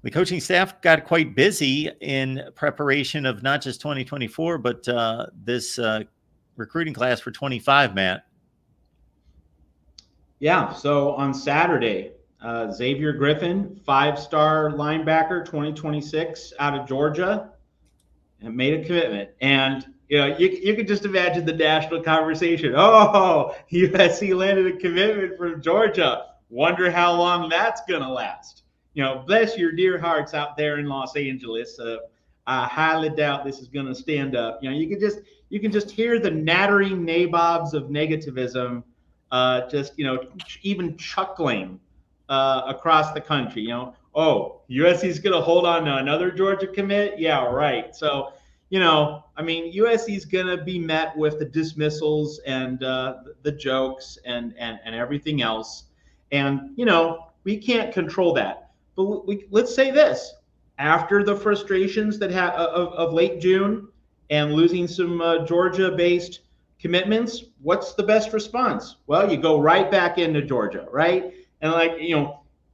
The coaching staff got quite busy in preparation of not just 2024, but this recruiting class for 25, Matt. Yeah, so on Saturday, Xavier Griffin, 5-star linebacker, 2026, out of Georgia, and made a commitment. And you can just imagine the national conversation. Oh, USC landed a commitment from Georgia. Wonder how long that's gonna last. Bless your dear hearts out there in Los Angeles. I highly doubt this is gonna stand up. You can just hear the nattering nabobs of negativism, even chuckling across the country. Oh, USC is going to hold on to another Georgia commit? Yeah, right. So, USC is going to be met with the dismissals and the jokes and everything else. And, we can't control that. But let's say this. After the frustrations that of late June and losing some Georgia-based commitments, what's the best response? Well, you go right back into Georgia, right? And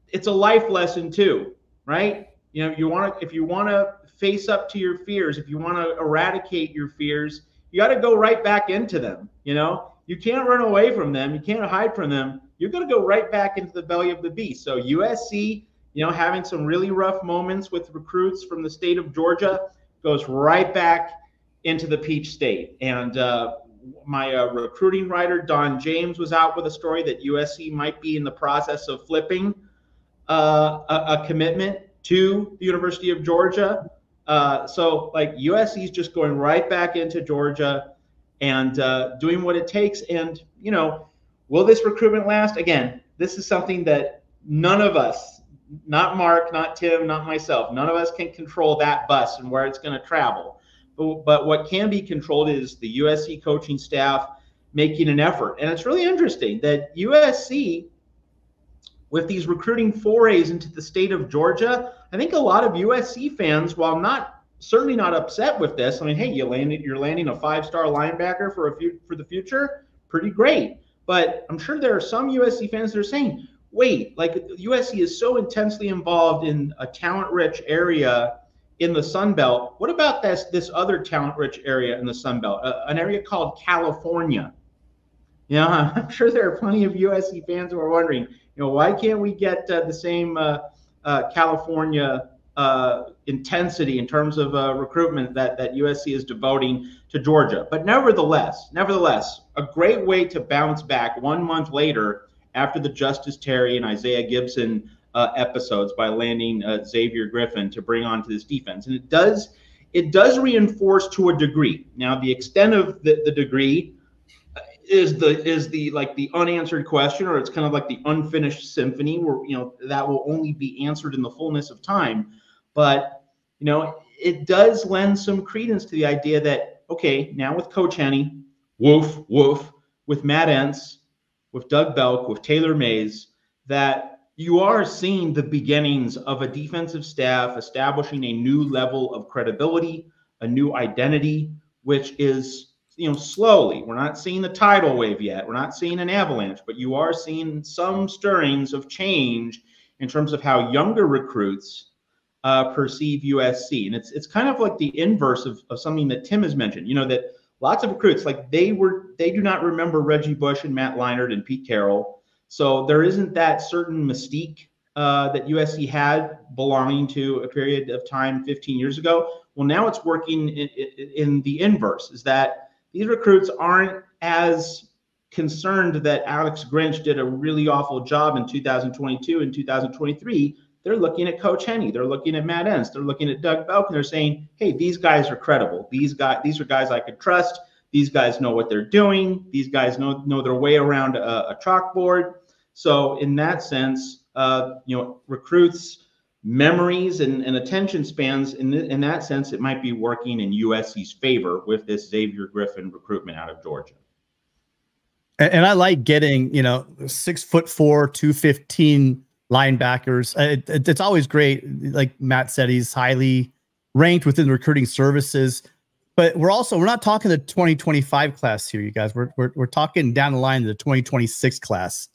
it's a life lesson too, right? If you want to face up to your fears, if you want to eradicate your fears, you got to go right back into them. You can't run away from them. You can't hide from them. You're going to go right back into the belly of the beast. So USC, having some really rough moments with recruits from the state of Georgia, goes right back into the Peach State. And my recruiting writer, Don James, was out with a story that USC might be in the process of flipping a commitment to the University of Georgia. So USC is just going right back into Georgia and doing what it takes. And, will this recruitment last? Again, this is something that none of us, not Mark, not Tim, not myself, none of us can control that bus and where it's going to travel. But what can be controlled is the USC coaching staff making an effort. And it's really interesting that USC, with these recruiting forays into the state of Georgia, I think a lot of USC fans, while certainly not upset with this, I mean, hey, you're landing a 5-star linebacker for the future, pretty great. But I'm sure there are some USC fans that are saying, wait, USC is so intensely involved in a talent-rich area in the Sun Belt. What about this other talent-rich area in the Sun Belt, an area called California? I'm sure there are plenty of USC fans who are wondering, why can't we get the same California intensity in terms of recruitment that USC is devoting to Georgia? But nevertheless, a great way to bounce back 1 month later after the Justice Terry and Isaiah Gibson episodes by landing Xavier Griffin to bring onto this defense. And it does reinforce to a degree. Now, the extent of the degree is the unanswered question, or it's kind of like the unfinished symphony where, that will only be answered in the fullness of time. But, it does lend some credence to the idea that, okay, now with Coach Henney, woof, with Matt Entz, with Doug Belk, with Taylor Mays, that you are seeing the beginnings of a defensive staff establishing a new level of credibility, a new identity, which is, slowly. We're not seeing the tidal wave yet. We're not seeing an avalanche, but you are seeing some stirrings of change in terms of how younger recruits perceive USC. And it's kind of like the inverse of something that Tim has mentioned, that lots of recruits, they do not remember Reggie Bush and Matt Leinart and Pete Carroll. So there isn't that certain mystique that USC had belonging to a period of time 15 years ago. Well, now it's working in the inverse, is that these recruits aren't as concerned that Alex Grinch did a really awful job in 2022 and 2023. They're looking at Coach Henney. They're looking at Matt Entz. They're looking at Doug Belk, and they're saying, hey, these guys are credible. These are guys I could trust. These guys know what they're doing. These guys know their way around a chalkboard. So in that sense, recruits' memories and attention spans, in that sense, it might be working in USC's favor with this Xavier Griffin recruitment out of Georgia. And I like getting, 6'4", 215 linebackers. It's always great. Like Matt said, he's highly ranked within the recruiting services. But we're not talking the 2025 class here, you guys. We're talking down the line the 2026 class.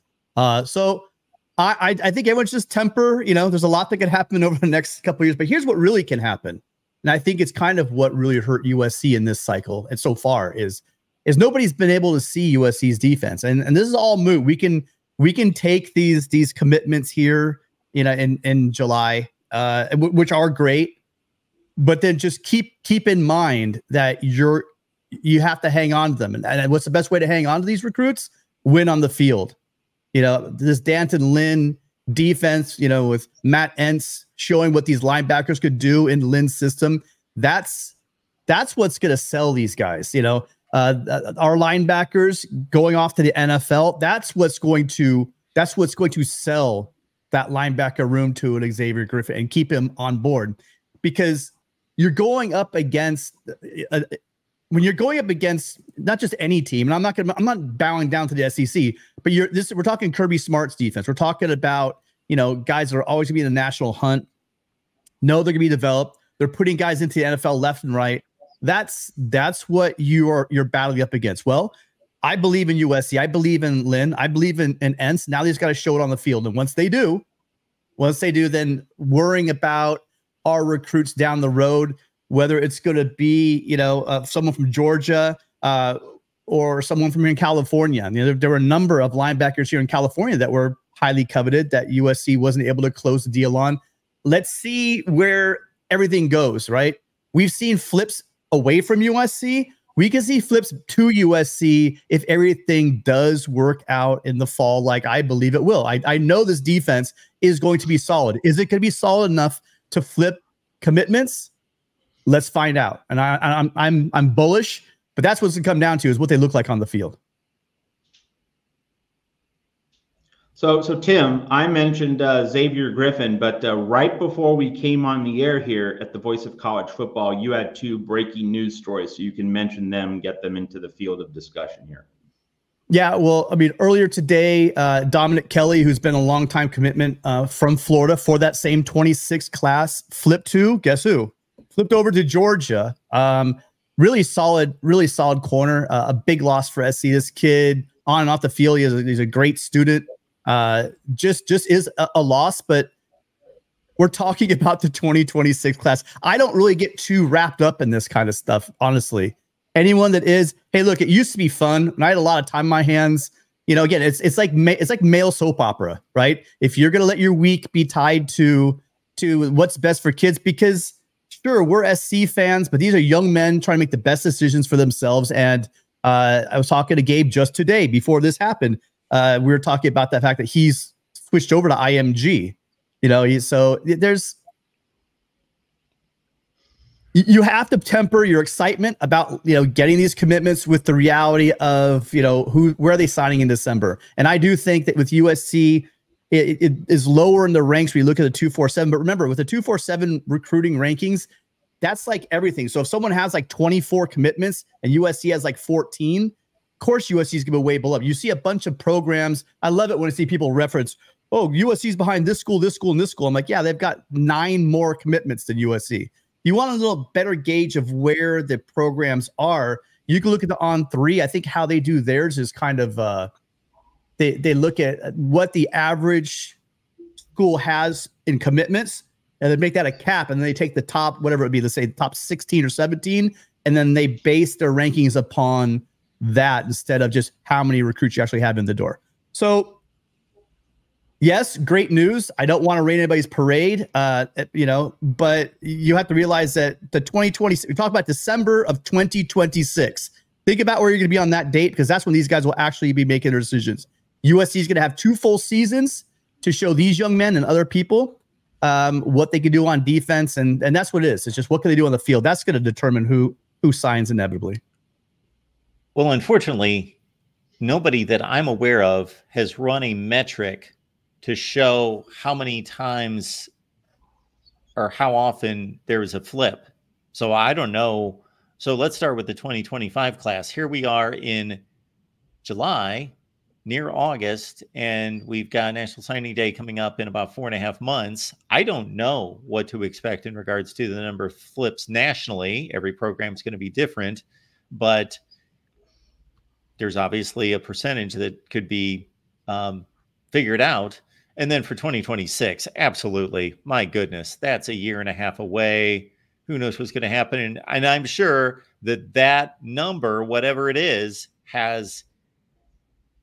So I think everyone's just temper. You know, there's a lot that could happen over the next couple of years, but here's what really can happen. And I think it's kind of what really hurt USC in this cycle and so far is nobody's been able to see USC's defense. And this is all moot. We can take these commitments here, you know, in July, which are great, but then just keep in mind that you have to hang on to them. And what's the best way to hang on to these recruits? Win on the field. You know, this Danton Lynn defense, you know, with Matt Entz showing what these linebackers could do in Lynn's system. That's what's going to sell these guys. You know, our linebackers going off to the NFL. That's what's going to sell that linebacker room to an Xavier Griffin and keep him on board, because you're going up against when you're going up against not just any team, and I'm not bowing down to the SEC, but we're talking Kirby Smart's defense. We're talking about, you know, guys that are always gonna be in the national hunt. No, they're gonna be developed. They're putting guys into the NFL left and right. That's what you're battling up against. Well, I believe in USC. I believe in Lynn. I believe in Entz. Now they just got to show it on the field. And once they do, then worrying about our recruits down the road, whether it's going to be, you know, someone from Georgia or someone from here in California. I mean, there were a number of linebackers here in California that were highly coveted that USC wasn't able to close the deal on. Let's see where everything goes, right? We've seen flips away from USC. We can see flips to USC if everything does work out in the fall, like I believe it will. I know this defense is going to be solid. Is it going to be solid enough to flip commitments? Let's find out. And I'm bullish, but that's what's going to come down to is what they look like on the field. So Tim, I mentioned Xavier Griffin, but right before we came on the air here at the Voice of College Football, you had 2 breaking news stories, so you can mention them, get them into the field of discussion here. Yeah, well, I mean, earlier today, Dominic Kelly, who's been a longtime commitment from Florida for that same 26 class, flipped to, guess who? Flipped over to Georgia. Really solid corner. A big loss for SC. This kid, on and off the field, he's a great student. Just is a loss, but we're talking about the 2026 class. I don't really get too wrapped up in this kind of stuff, honestly. Anyone that is, hey, look, it used to be fun, and I had a lot of time in my hands. You know, again, it's like male soap opera, right? If you're gonna let your week be tied to what's best for kids, because sure, we're SC fans, but these are young men trying to make the best decisions for themselves. And I was talking to Gabe just today before this happened. We were talking about the fact that he's switched over to IMG. You know, you have to temper your excitement about, you know, getting these commitments with the reality of, you know, where are they signing in December. And I do think that with USC, it is lower in the ranks when you look at the 247. But remember, with the 247 recruiting rankings, that's like everything. So if someone has like 24 commitments and USC has like 14, of course USC is going to be way below. You see a bunch of programs. I love it when I see people reference, oh, USC's behind this school, this school, and this school. I'm like, yeah, they've got 9 more commitments than USC. You want a little better gauge of where the programs are. You can look at the On3. I think how they do theirs is kind of they look at what the average school has in commitments, and they make that a cap, and then they take the top, whatever it would be, let's say the top 16 or 17, and then they base their rankings upon that instead of just how many recruits you actually have in the door. So yes, great news. I don't want to rain anybody's parade, you know, but you have to realize that the 2020, we talk about December of 2026. Think about where you're going to be on that date, because that's when these guys will actually be making their decisions. USC is going to have 2 full seasons to show these young men and other people what they can do on defense. And that's what it is. It's just what can they do on the field. That's going to determine who signs inevitably. Well, unfortunately, nobody that I'm aware of has run a metric to show how many times or how often there is a flip. So I don't know. So let's start with the 2025 class. Here we are in July, near August, and we've got National Signing Day coming up in about 4.5 months. I don't know what to expect in regards to the number of flips nationally. Every program is going to be different, but there's obviously a percentage that could be figured out. And then for 2026, absolutely. My goodness, that's a year and a half away. Who knows what's going to happen? And I'm sure that number, whatever it is, has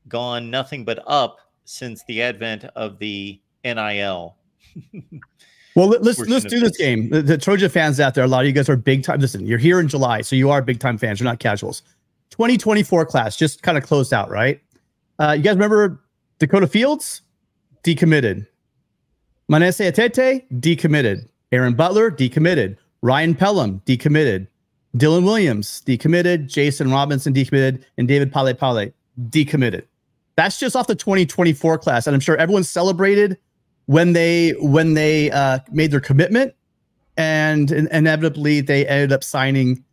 gone nothing but up since the advent of the NIL. Well, let's do this game. The Trojan fans out there, a lot of you guys are big time. Listen, you're here in July, so you are big time fans. You're not casuals. 2024 class just kind of closed out, right? You guys remember Dakota Fields? Decommitted. Manese Atete? Decommitted. Aaron Butler? Decommitted. Ryan Pelham? Decommitted. Dylan Williams? Decommitted. Jason Robinson? Decommitted. And David Pale decommitted. That's just off the 2024 class, and I'm sure everyone celebrated when they made their commitment, and inevitably they ended up signing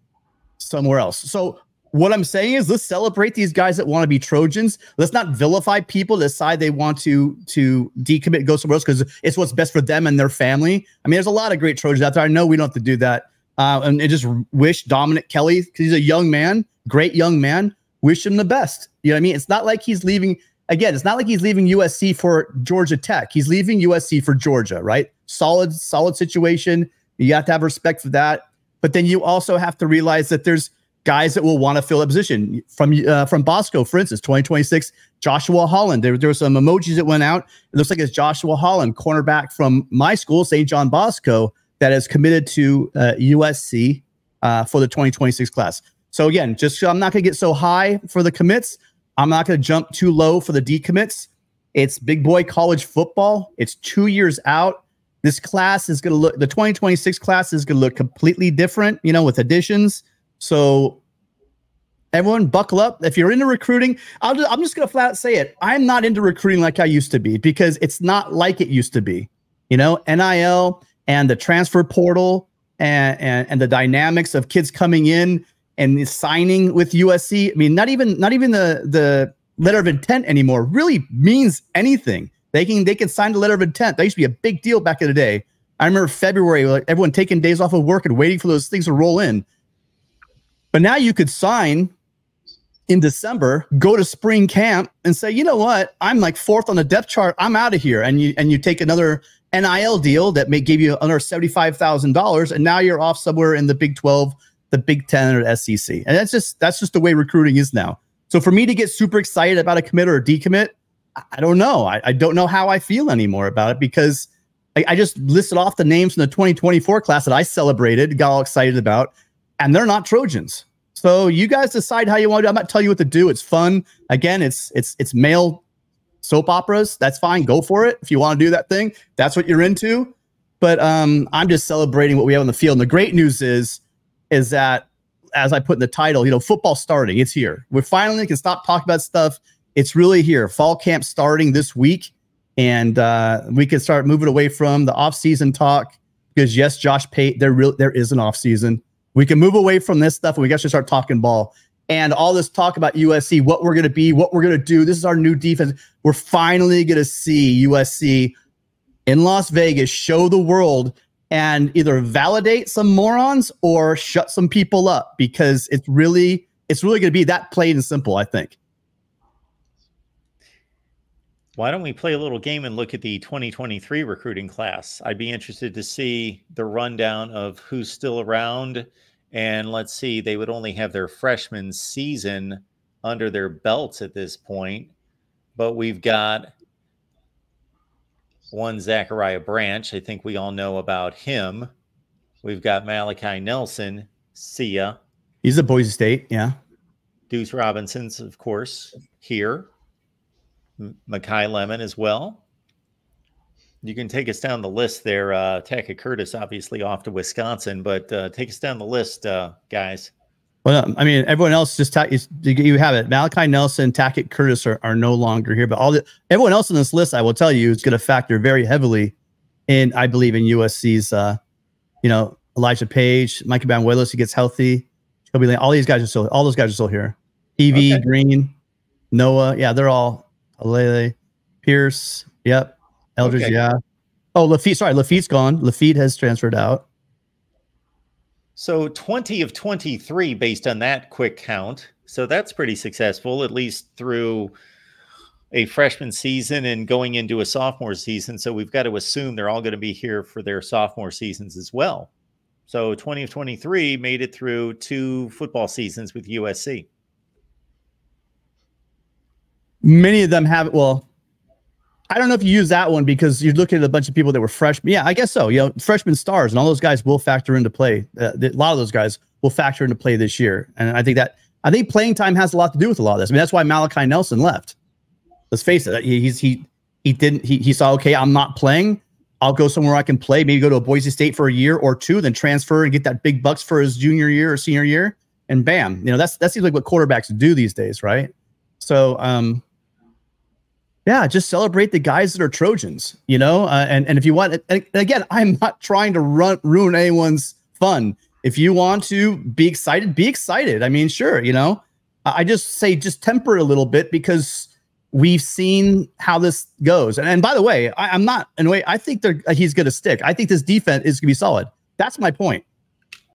somewhere else. So what I'm saying is, let's celebrate these guys that want to be Trojans. Let's not vilify people that decide they want to decommit, go somewhere else because it's what's best for them and their family. I mean, there's a lot of great Trojans out there. I know we don't have to do that. And just wish Dominic Kelly, because he's a young man, great young man, wish him the best. You know what I mean? It's not like he's leaving. Again, it's not like he's leaving USC for Georgia Tech. He's leaving USC for Georgia, right? Solid situation. You have to have respect for that. But then you also have to realize that there's guys that will want to fill a position. From Bosco, for instance, 2026, Joshua Holland. There were some emojis that went out. It looks like it's Joshua Holland, cornerback from my school, St. John Bosco, that is committed to USC for the 2026 class. So again, I'm not going to get so high for the commits. I'm not going to jump too low for the decommits. It's big boy college football. It's 2 years out. This class is going to look, the 2026 class is going to look completely different, with additions. So everyone buckle up. If you're into recruiting, I'm just going to flat out say it. I'm not into recruiting like I used to be, because it's not like it used to be. NIL and the transfer portal and the dynamics of kids coming in and signing with USC. I mean, not even the letter of intent anymore really means anything. They can sign the letter of intent. That used to be a big deal back in the day. I remember February, like everyone taking days off of work and waiting for those things to roll in. But now you could sign in December, go to spring camp and say, you know what? I'm like 4th on the depth chart. I'm out of here. And you take another NIL deal that may give you another $75,000. And now you're off somewhere in the Big 12, the Big 10 or the SEC. And that's just the way recruiting is now. So for me to get super excited about a commit or a decommit, I don't know. I don't know how I feel anymore about it, because I just listed off the names in the 2024 class that I celebrated, got all excited about, and they're not Trojans. So you guys decide how you want to do it. I'm not telling you what to do. It's fun. Again, it's male soap operas. That's fine. Go for it. If you want to do that thing, that's what you're into. But I'm just celebrating what we have on the field. And the great news is that, as I put in the title, football starting. It's here. We finally can stop talking about stuff. It's really here. Fall camp starting this week. And we can start moving away from the off-season talk, because yes, Josh Pate, there is an off-season. We can move away from this stuff and we got to start talking ball. And all this talk about USC, what we're going to be, what we're going to do. This is our new defense. We're finally going to see USC in Las Vegas show the world and either validate some morons or shut some people up, because it's really going to be that plain and simple, I think. Why don't we play a little game and look at the 2023 recruiting class? I'd be interested to see the rundown of who's still around. And let's see, they would only have their freshman season under their belts at this point. But we've got one Zachariah Branch. I think we all know about him. We've got Malachi Nelson. See ya. He's at Boise State, yeah. Deuce Robinson's, of course, here. Makai Lemon as well. You can take us down the list there. Tackett Curtis, obviously off to Wisconsin, but take us down the list, guys. Well, I mean, everyone else you have it. Malachi Nelson, Tackett Curtis are no longer here, but everyone else on this list, I will tell you, is going to factor very heavily in, I believe, in USC's. Elijah Page, Micah Banuelos, he gets healthy. All these guys are still here. Evie, okay. Green, Noah, yeah, they're all. Alele, Pierce, yep. Eldridge, okay. Yeah. Oh, Lafitte's gone. Lafitte has transferred out. So 20 of 23 based on that quick count. So that's pretty successful, at least through a freshman season and going into a sophomore season. So we've got to assume they're all going to be here for their sophomore seasons as well. So 2023 made it through 2 football seasons with USC. Many of them have, well, I don't know if you use that one because you're looking at a bunch of people that were freshmen. Yeah, I guess so. You know, freshman stars and all those guys will factor into play. A lot of those guys will factor into play this year. And I think playing time has a lot to do with a lot of this. I mean, that's why Malachi Nelson left. Let's face it. He saw, okay, I'm not playing. I'll go somewhere I can play, maybe go to a Boise State for a year or 2, then transfer and get that big bucks for his junior year or senior year. And bam, you know, that seems like what quarterbacks do these days. Right. So, yeah, just celebrate the guys that are Trojans, you know, and if you want, and again, I'm not trying to ruin anyone's fun. If you want to be excited, be excited. I mean, sure, you know, I just say just temper a little bit because we've seen how this goes. And by the way, I'm not in a way. I think he's going to stick. I think this defense is going to be solid. That's my point.